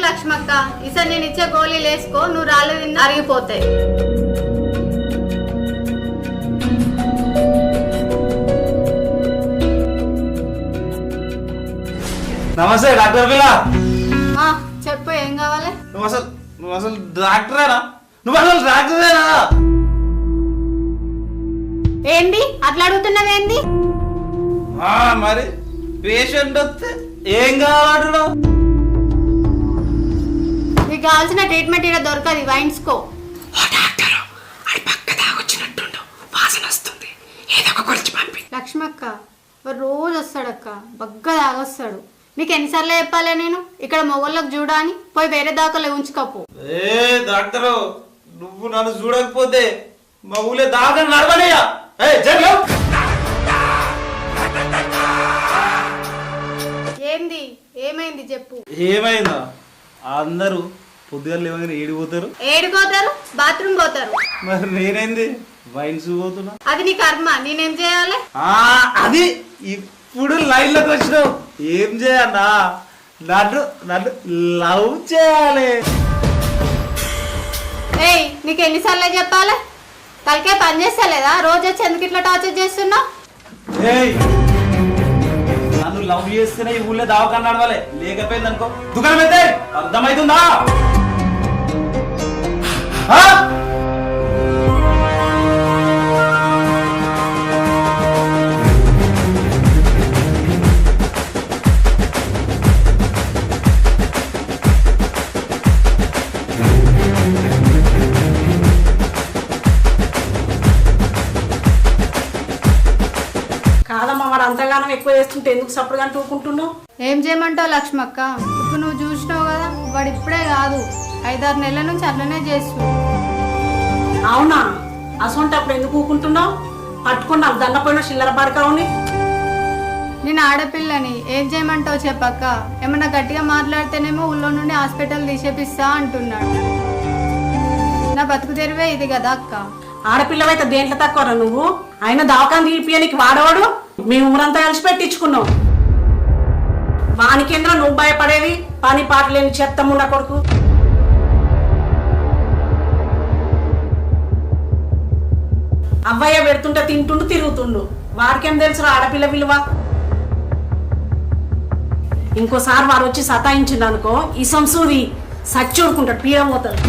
లక్ష్మక్క, ఈసారి నేను ఇచ్చే గోళీలు వేసుకో, నువ్వు రాళ్ళు తింది అరిగిపోతాయి. నమస్తే డాక్టర్ పిల్ల. చెప్పు, ఏం కావాలి? నువ్వు అసలు డాక్టరేనా? నువ్వు అసలు డాక్టరేనా? ఏంది అట్లా అడుగుతున్నావేంది? మరి పేషెంట్ వస్తే ఏం కావాలంటున్నావు? నీకు కావాల్సిన ట్రీట్మెంట్ ఇక్కడ దొరకదు, వైన్స్కో. లక్ష్మక్క రోజు వస్తాడక్క, బగ్గ తాగొస్తాడు. నీకు ఎన్నిసార్లు చెప్పాలే నేను ఇక్కడ మొగళ్ళకు చూడని, పోయి వేరే దాకాలో ఉంచుకోపో. ఏ డాక్టరు, నువ్వు నన్ను చూడకపోతే మా ఊళ్ళో దాకా నడవనయ్యా. ఏంది ఏమైంది చెప్పు. ఏమైందా? అందరూ పొద్దుగా లేవగానే ఏడిపోతారు. ఏడిపోతారు? బాత్రూమ్ పోతారు. మరి నేనేంది వైన్స్ పోతున్నా? అది నీ కర్మ, నేనేం చేయాలి? అది ఇప్పుడు లైన్ లోకి వచ్చినావు. ఏం చేయన్నా? నన్ను నన్ను లవ్ చేయాలి. ఏయ్, నీకు ఎన్నిసార్లు చెప్పాలి? తలకే పని చేస్తలేదా? రోజు వచ్చి ఎందుకు ఇట్లా టార్చర్ చేస్తున్నావు? నన్ను లవ్ చేస్తేనే ఈ ఊళ్ళో దావకాన్ని నడవాలి, లేకపోయింది అనుకో దుకాణం అయితే అర్థమవుతుందా? కాదమ్మా, వాడు అంతగానం ఎక్కువ చేస్తుంటే ఎందుకు సప్పుడుగా టూకుంటున్నావు? ఏం చేయమంటావు లక్ష్మక్క? ఇప్పుడు నువ్వు చూసినావు కదా, వాడు ఇప్పుడే కాదు 5-6 నెలల నుంచి అట్లనే చేస్తు. అవునా? అసొంటి అప్పుడు ఎందుకు ఊకుంటున్నావు? పట్టుకుని నాకు దండపోయిన చిల్లర పడకావుని. నేను ఆడపిల్లని, ఏం చేయమంటావు చెప్పక్క? ఏమన్నా గట్టిగా మాట్లాడితేనేమో ఊళ్ళో నుండి హాస్పిటల్ తీసేపిస్తా అంటున్నాడు. నా బతుకు తెరివే ఇది కదా అక్క. ఆడపిల్లవైతే దేంట్లో తక్కువరా నువ్వు? ఆయన దవాఖాన తీపియనికి వాడవాడు. మేము ఊరంతా కలిసి పెట్టించుకున్నాం. వానికేంద్ర నువ్వు భయపడేది? పని పాట లేని చెత్తముండ కొడుకు. అవ్వయ్య పెడుతుంటే తింటుండు, తిరుగుతుండు. వాడికేం తెలుసు ఆడపిల్ల విలువ? ఇంకోసారి వాడు వచ్చి సతాయించిండు అనుకో, ఈ సంసూది సచ్చి ఊరుకుంటాడు, పీడ పోతాడు.